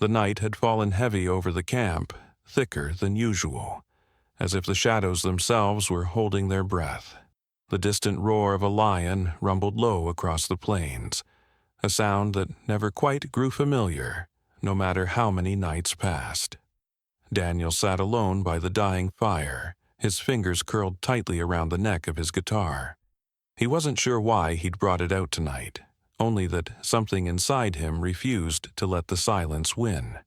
The night had fallen heavy over the camp, thicker than usual, as if the shadows themselves were holding their breath. The distant roar of a lion rumbled low across the plains, a sound that never quite grew familiar, no matter how many nights passed. Daniel sat alone by the dying fire, his fingers curled tightly around the neck of his guitar. He wasn't sure why he'd brought it out tonight, only that something inside him refused to let the silence win.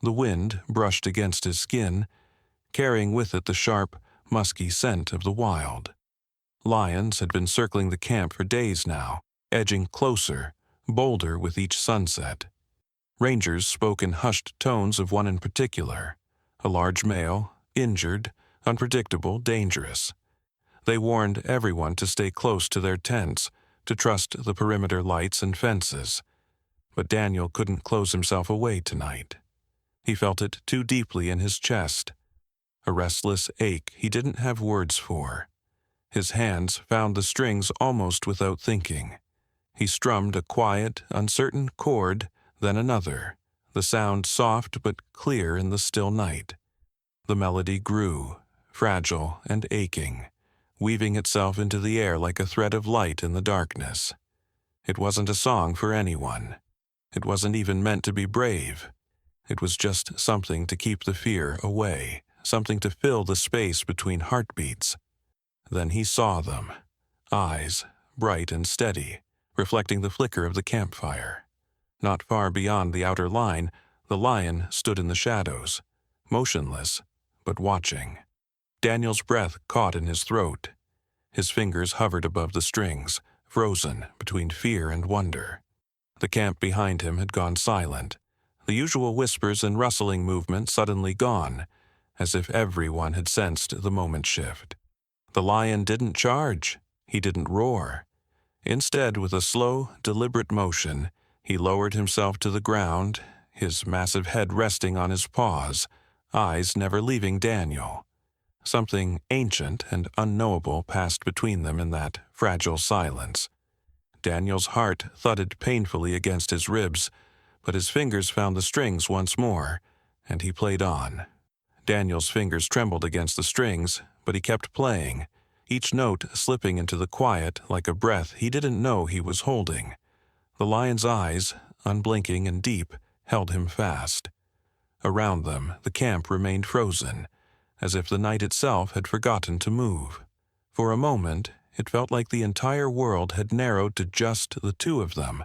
The wind brushed against his skin, carrying with it the sharp, musky scent of the wild. Lions had been circling the camp for days now, edging closer, bolder with each sunset. Rangers spoke in hushed tones of one in particular, a large male, injured, unpredictable, dangerous. They warned everyone to stay close to their tents, to trust the perimeter lights and fences. But Daniel couldn't close himself away tonight. He felt it too deeply in his chest, a restless ache he didn't have words for. His hands found the strings almost without thinking. He strummed a quiet, uncertain chord, then another, the sound soft but clear in the still night. The melody grew, fragile and aching, weaving itself into the air like a thread of light in the darkness. It wasn't a song for anyone. It wasn't even meant to be brave. It was just something to keep the fear away, something to fill the space between heartbeats. Then he saw them, eyes, bright and steady, reflecting the flicker of the campfire. Not far beyond the outer line, the lion stood in the shadows, motionless, but watching. Daniel's breath caught in his throat. His fingers hovered above the strings, frozen between fear and wonder. The camp behind him had gone silent, the usual whispers and rustling movement suddenly gone, as if everyone had sensed the moment shift. The lion didn't charge. He didn't roar. Instead, with a slow, deliberate motion, he lowered himself to the ground, his massive head resting on his paws, eyes never leaving Daniel. Something ancient and unknowable passed between them in that fragile silence. Daniel's heart thudded painfully against his ribs, but his fingers found the strings once more, and he played on. Daniel's fingers trembled against the strings, but he kept playing, each note slipping into the quiet like a breath he didn't know he was holding. The lion's eyes, unblinking and deep, held him fast. Around them, the camp remained frozen, as if the night itself had forgotten to move. For a moment, it felt like the entire world had narrowed to just the two of them,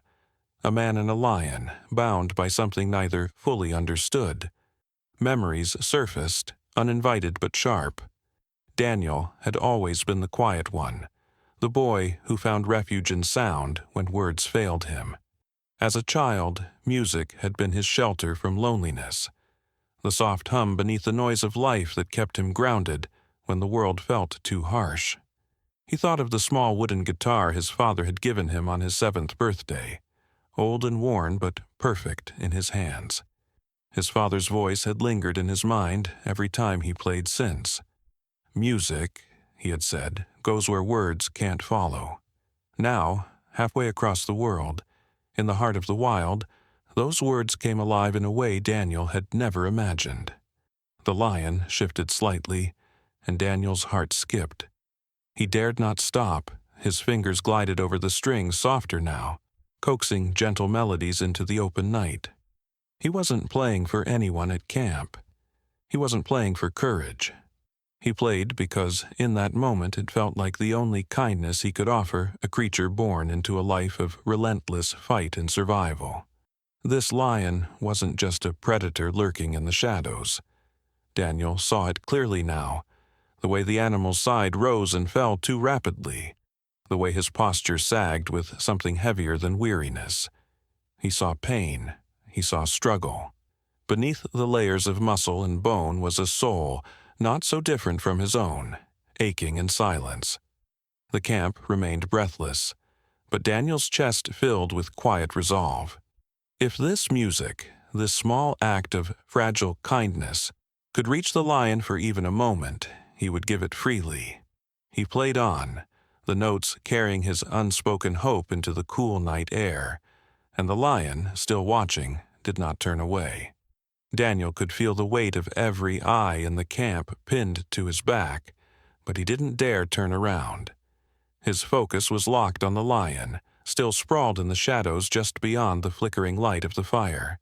a man and a lion, bound by something neither fully understood. Memories surfaced, uninvited but sharp. Daniel had always been the quiet one, the boy who found refuge in sound when words failed him. As a child, music had been his shelter from loneliness, the soft hum beneath the noise of life that kept him grounded when the world felt too harsh. He thought of the small wooden guitar his father had given him on his 7th birthday, old and worn but perfect in his hands. His father's voice had lingered in his mind every time he played since. Music, he had said, goes where words can't follow. Now, halfway across the world, in the heart of the wild, those words came alive in a way Daniel had never imagined. The lion shifted slightly, and Daniel's heart skipped. He dared not stop. His fingers glided over the strings softer now, coaxing gentle melodies into the open night. He wasn't playing for anyone at camp. He wasn't playing for courage. He played because in that moment it felt like the only kindness he could offer a creature born into a life of relentless fight and survival. This lion wasn't just a predator lurking in the shadows. Daniel saw it clearly now, the way the animal's side rose and fell too rapidly, the way his posture sagged with something heavier than weariness. He saw pain. He saw struggle. Beneath the layers of muscle and bone was a soul not so different from his own, aching in silence. The camp remained breathless, but Daniel's chest filled with quiet resolve. If this music, this small act of fragile kindness, could reach the lion for even a moment, he would give it freely. He played on, the notes carrying his unspoken hope into the cool night air, and the lion, still watching, did not turn away. Daniel could feel the weight of every eye in the camp pinned to his back, but he didn't dare turn around. His focus was locked on the lion, still sprawled in the shadows just beyond the flickering light of the fire.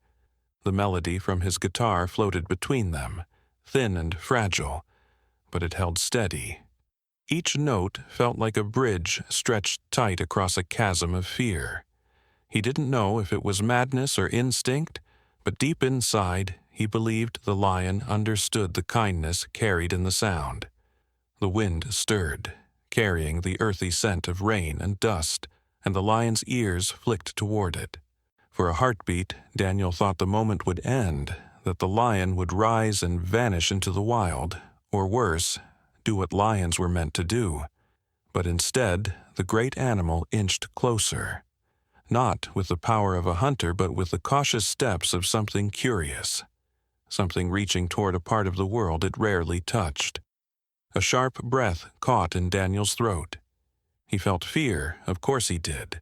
The melody from his guitar floated between them, thin and fragile, but it held steady. Each note felt like a bridge stretched tight across a chasm of fear. He didn't know if it was madness or instinct, but deep inside, he believed the lion understood the kindness carried in the sound. The wind stirred, carrying the earthy scent of rain and dust, and the lion's ears flicked toward it. For a heartbeat, Daniel thought the moment would end, that the lion would rise and vanish into the wild, or worse, do what lions were meant to do. But instead, the great animal inched closer, not with the power of a hunter, but with the cautious steps of something curious, something reaching toward a part of the world it rarely touched. A sharp breath caught in Daniel's throat. He felt fear, of course he did,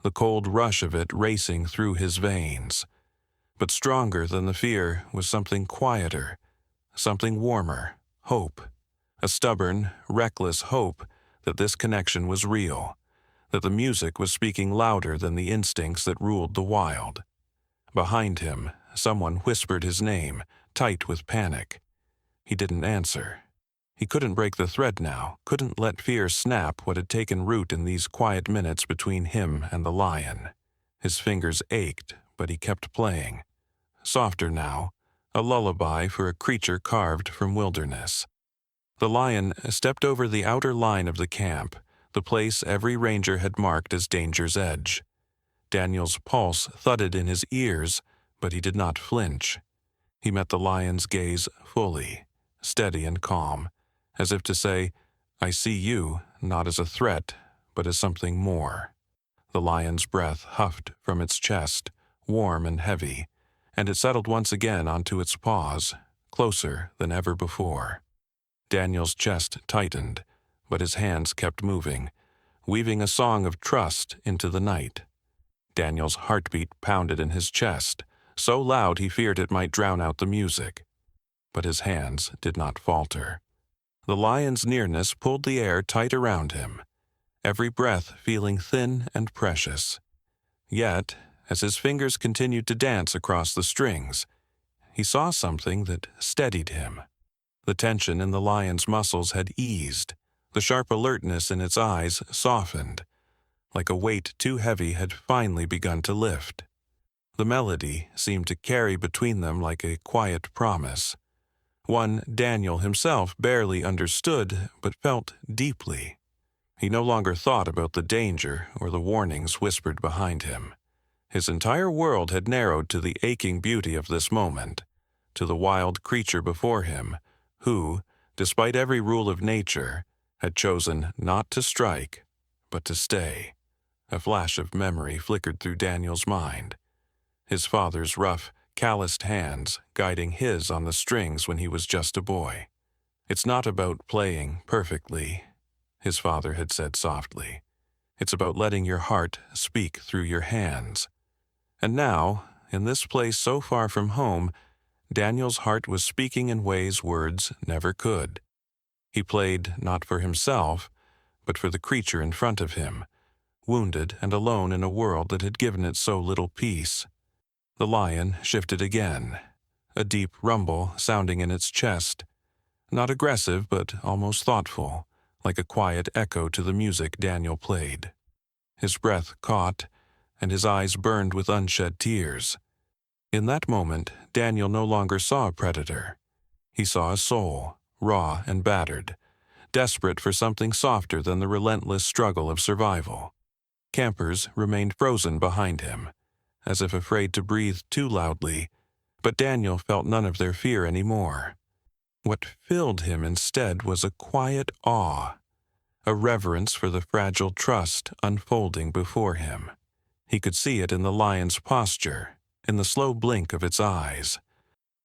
the cold rush of it racing through his veins. But stronger than the fear was something quieter, something warmer, hope. A stubborn, reckless hope that this connection was real, that the music was speaking louder than the instincts that ruled the wild. Behind him, someone whispered his name, tight with panic. He didn't answer. He couldn't break the thread now, couldn't let fear snap what had taken root in these quiet minutes between him and the lion. His fingers ached, but he kept playing. Softer now, a lullaby for a creature carved from wilderness. The lion stepped over the outer line of the camp, the place every ranger had marked as danger's edge. Daniel's pulse thudded in his ears, but he did not flinch. He met the lion's gaze fully, steady and calm, as if to say, "I see you, not as a threat, but as something more." The lion's breath huffed from its chest, warm and heavy, and it settled once again onto its paws, closer than ever before. Daniel's chest tightened, but his hands kept moving, weaving a song of trust into the night. Daniel's heartbeat pounded in his chest, so loud he feared it might drown out the music. But his hands did not falter. The lion's nearness pulled the air tight around him, every breath feeling thin and precious. Yet, as his fingers continued to dance across the strings, he saw something that steadied him. The tension in the lion's muscles had eased, the sharp alertness in its eyes softened, like a weight too heavy had finally begun to lift. The melody seemed to carry between them like a quiet promise, one Daniel himself barely understood but felt deeply. He no longer thought about the danger or the warnings whispered behind him. His entire world had narrowed to the aching beauty of this moment, to the wild creature before him, who, despite every rule of nature, had chosen not to strike, but to stay. A flash of memory flickered through Daniel's mind. His father's rough, calloused hands guiding his on the strings when he was just a boy. "It's not about playing perfectly," his father had said softly. "It's about letting your heart speak through your hands." And now, in this place so far from home, Daniel's heart was speaking in ways words never could. He played not for himself, but for the creature in front of him, wounded and alone in a world that had given it so little peace. The lion shifted again, a deep rumble sounding in its chest, not aggressive but almost thoughtful, like a quiet echo to the music Daniel played. His breath caught, and his eyes burned with unshed tears. In that moment, Daniel no longer saw a predator. He saw a soul, raw and battered, desperate for something softer than the relentless struggle of survival. Campers remained frozen behind him, as if afraid to breathe too loudly, but Daniel felt none of their fear anymore. What filled him instead was a quiet awe, a reverence for the fragile trust unfolding before him. He could see it in the lion's posture, in the slow blink of its eyes.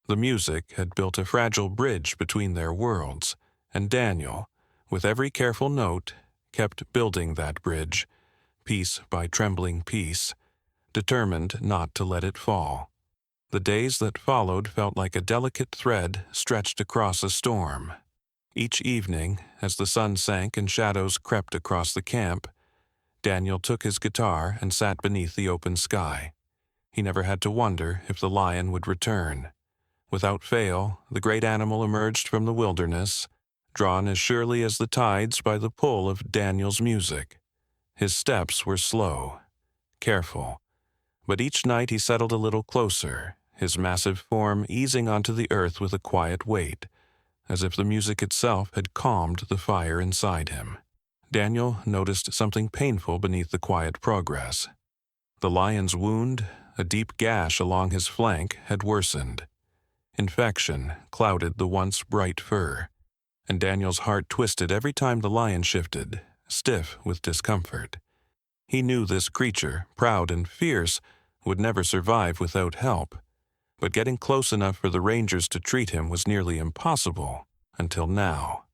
The music had built a fragile bridge between their worlds, and Daniel, with every careful note, kept building that bridge, piece by trembling piece, determined not to let it fall. The days that followed felt like a delicate thread stretched across a storm. Each evening, as the sun sank and shadows crept across the camp, Daniel took his guitar and sat beneath the open sky. He never had to wonder if the lion would return. Without fail, the great animal emerged from the wilderness, drawn as surely as the tides by the pull of Daniel's music. His steps were slow, careful, but each night he settled a little closer, his massive form easing onto the earth with a quiet weight, as if the music itself had calmed the fire inside him. Daniel noticed something painful beneath the quiet progress. The lion's wound, a deep gash along his flank, had worsened. Infection clouded the once bright fur, and Daniel's heart twisted every time the lion shifted, stiff with discomfort. He knew this creature, proud and fierce, would never survive without help, but getting close enough for the rangers to treat him was nearly impossible, until now.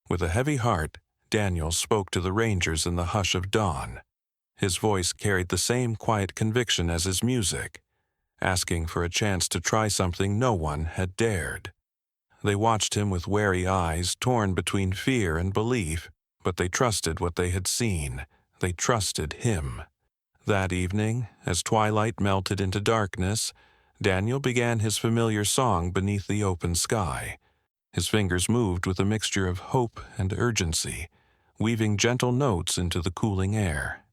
With a heavy heart, Daniel spoke to the rangers in the hush of dawn. His voice carried the same quiet conviction as his music, asking for a chance to try something no one had dared. They watched him with wary eyes torn between fear and belief, but they trusted what they had seen. They trusted him. That evening, as twilight melted into darkness, Daniel began his familiar song beneath the open sky. His fingers moved with a mixture of hope and urgency, weaving gentle notes into the cooling air.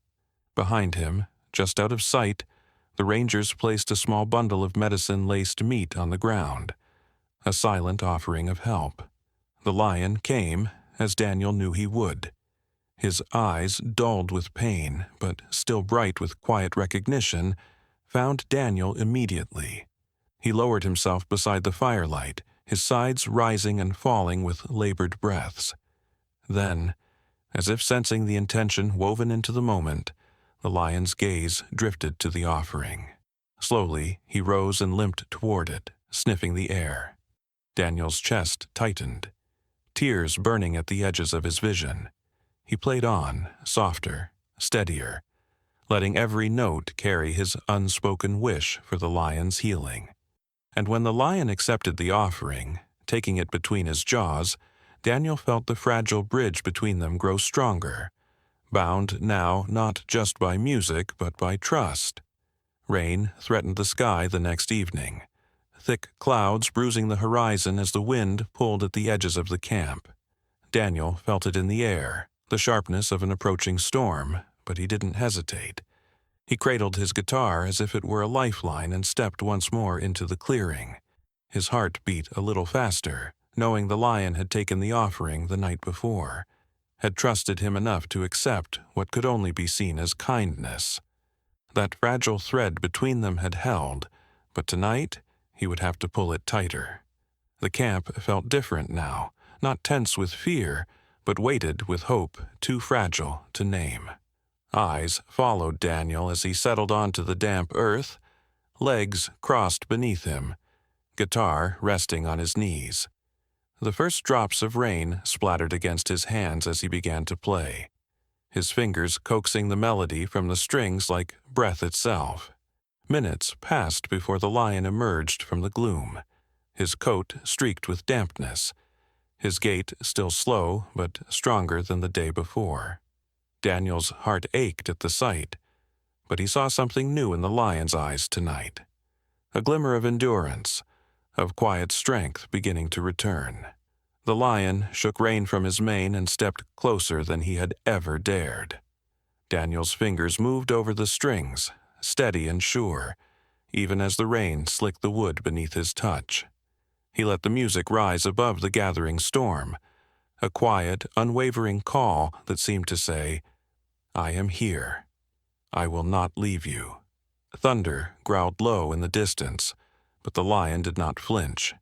Behind him, just out of sight, the rangers placed a small bundle of medicine-laced meat on the ground, a silent offering of help. The lion came, as Daniel knew he would. His eyes, dulled with pain, but still bright with quiet recognition, found Daniel immediately. He lowered himself beside the firelight, his sides rising and falling with labored breaths. Then, as if sensing the intention woven into the moment, the lion's gaze drifted to the offering. Slowly, he rose and limped toward it, sniffing the air. Daniel's chest tightened, tears burning at the edges of his vision. He played on, softer, steadier, letting every note carry his unspoken wish for the lion's healing. And when the lion accepted the offering, taking it between his jaws, Daniel felt the fragile bridge between them grow stronger, bound now not just by music but by trust. Rain threatened the sky the next evening, thick clouds bruising the horizon as the wind pulled at the edges of the camp. Daniel felt it in the air, the sharpness of an approaching storm, but he didn't hesitate. He cradled his guitar as if it were a lifeline and stepped once more into the clearing. His heart beat a little faster, knowing the lion had taken the offering the night before, had trusted him enough to accept what could only be seen as kindness. That fragile thread between them had held, but tonight he would have to pull it tighter. The camp felt different now, not tense with fear, but weighted with hope too fragile to name. Eyes followed Daniel as he settled onto the damp earth, legs crossed beneath him, guitar resting on his knees. The first drops of rain splattered against his hands as he began to play, his fingers coaxing the melody from the strings like breath itself. Minutes passed before the lion emerged from the gloom, his coat streaked with dampness, his gait still slow but stronger than the day before. Daniel's heart ached at the sight, but he saw something new in the lion's eyes tonight, a glimmer of endurance, of quiet strength beginning to return. The lion shook rein from his mane and stepped closer than he had ever dared. Daniel's fingers moved over the strings, steady and sure, even as the rain slicked the wood beneath his touch. He let the music rise above the gathering storm, a quiet, unwavering call that seemed to say, "I am here. I will not leave you." Thunder growled low in the distance, but the lion did not flinch.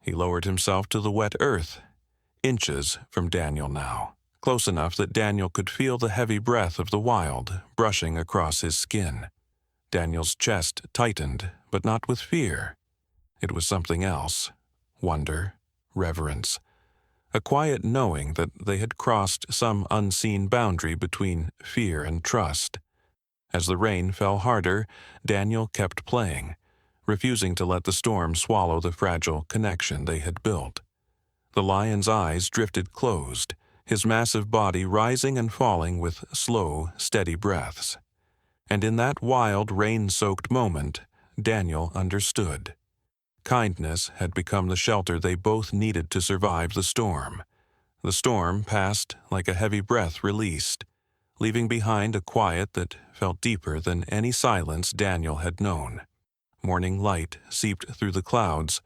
He lowered himself to the wet earth, inches from Daniel now, close enough that Daniel could feel the heavy breath of the wild brushing across his skin. Daniel's chest tightened, but not with fear. It was something else, wonder, reverence, a quiet knowing that they had crossed some unseen boundary between fear and trust. As the rain fell harder, Daniel kept playing, refusing to let the storm swallow the fragile connection they had built. The lion's eyes drifted closed, his massive body rising and falling with slow, steady breaths. And in that wild, rain-soaked moment, Daniel understood. Kindness had become the shelter they both needed to survive the storm. The storm passed like a heavy breath released, leaving behind a quiet that felt deeper than any silence Daniel had known. Morning light seeped through the clouds,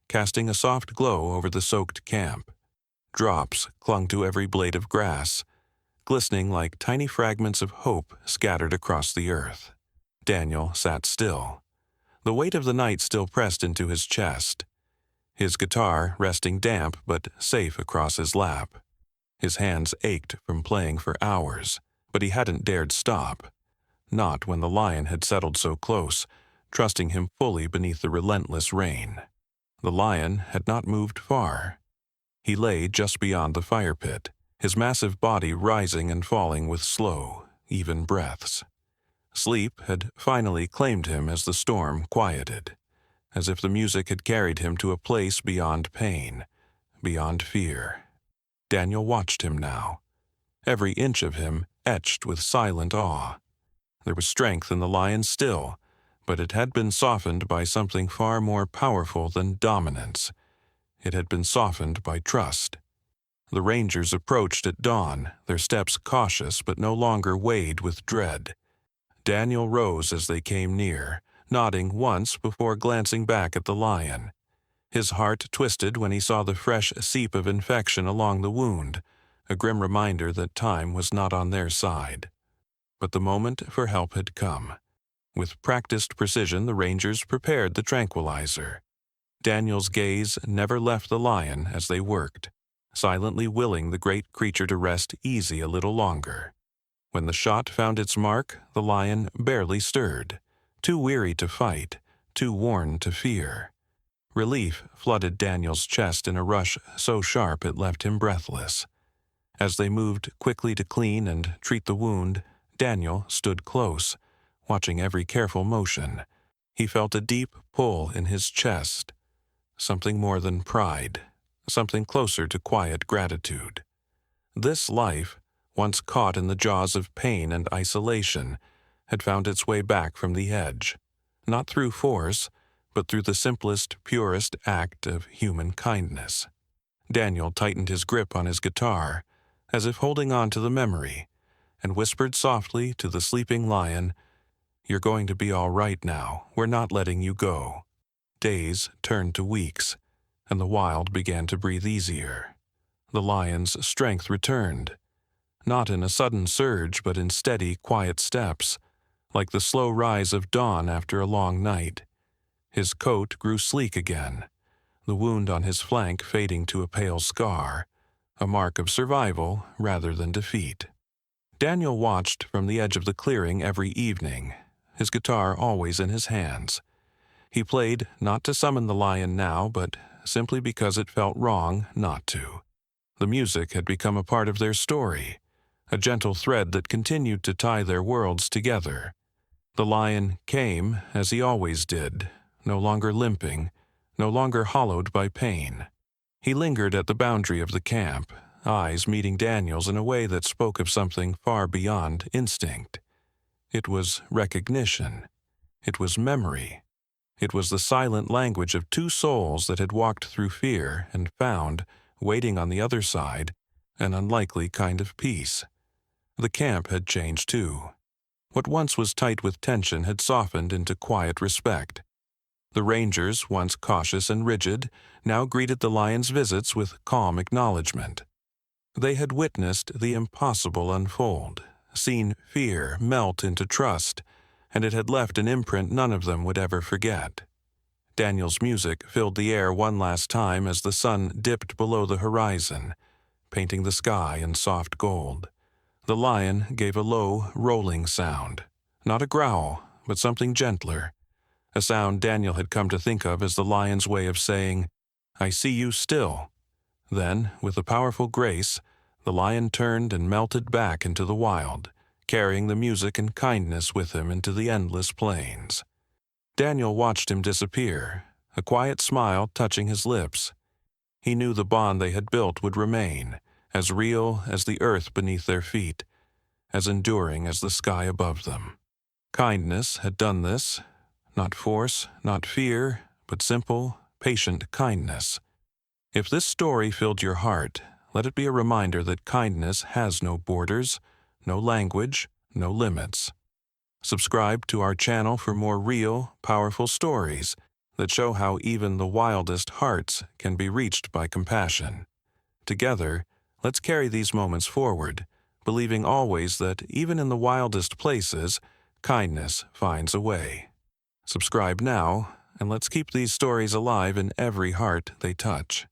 casting a soft glow over the soaked camp. Drops clung to every blade of grass, glistening like tiny fragments of hope scattered across the earth. Daniel sat still, the weight of the night still pressed into his chest, his guitar resting damp but safe across his lap. His hands ached from playing for hours, but he hadn't dared stop, not when the lion had settled so close, trusting him fully beneath the relentless rain. The lion had not moved far. He lay just beyond the fire pit, his massive body rising and falling with slow, even breaths. Sleep had finally claimed him as the storm quieted, as if the music had carried him to a place beyond pain, beyond fear. Daniel watched him now, every inch of him etched with silent awe. There was strength in the lion still, but it had been softened by something far more powerful than dominance. It had been softened by trust. The rangers approached at dawn, their steps cautious but no longer weighted with dread. Daniel rose as they came near, nodding once before glancing back at the lion. His heart twisted when he saw the fresh seep of infection along the wound, a grim reminder that time was not on their side. But the moment for help had come. With practiced precision, the rangers prepared the tranquilizer. Daniel's gaze never left the lion as they worked, silently willing the great creature to rest easy a little longer. When the shot found its mark, the lion barely stirred, too weary to fight, too worn to fear. Relief flooded Daniel's chest in a rush so sharp it left him breathless. As they moved quickly to clean and treat the wound, Daniel stood close, watching every careful motion. He felt a deep pull in his chest, something more than pride, something closer to quiet gratitude. This life, once caught in the jaws of pain and isolation, had found its way back from the edge, not through force, but through the simplest, purest act of human kindness. Daniel tightened his grip on his guitar, as if holding on to the memory, and whispered softly to the sleeping lion, "You're going to be all right now. We're not letting you go." Days turned to weeks, and the wild began to breathe easier. The lion's strength returned, not in a sudden surge but in steady, quiet steps, like the slow rise of dawn after a long night. His coat grew sleek again, the wound on his flank fading to a pale scar, a mark of survival rather than defeat. Daniel watched from the edge of the clearing every evening, his guitar always in his hands. He played not to summon the lion now, but simply because it felt wrong not to. The music had become a part of their story, a gentle thread that continued to tie their worlds together. The lion came, as he always did, no longer limping, no longer hollowed by pain. He lingered at the boundary of the camp, eyes meeting Daniel's in a way that spoke of something far beyond instinct. It was recognition. It was memory. It was the silent language of two souls that had walked through fear and found, waiting on the other side, an unlikely kind of peace. The camp had changed too. What once was tight with tension had softened into quiet respect. The rangers, once cautious and rigid, now greeted the lion's visits with calm acknowledgement. They had witnessed the impossible unfold, seen fear melt into trust, and it had left an imprint none of them would ever forget. Daniel's music filled the air one last time as the sun dipped below the horizon, painting the sky in soft gold. The lion gave a low, rolling sound, not a growl, but something gentler, a sound Daniel had come to think of as the lion's way of saying, "I see you still." Then, with a powerful grace, the lion turned and melted back into the wild, carrying the music and kindness with him into the endless plains. Daniel watched him disappear, a quiet smile touching his lips. He knew the bond they had built would remain, as real as the earth beneath their feet, as enduring as the sky above them. Kindness had done this, not force, not fear, but simple, patient kindness. If this story filled your heart, let it be a reminder that kindness has no borders, no language, no limits. Subscribe to our channel for more real, powerful stories that show how even the wildest hearts can be reached by compassion. Together, let's carry these moments forward, believing always that even in the wildest places, kindness finds a way. Subscribe now, and let's keep these stories alive in every heart they touch.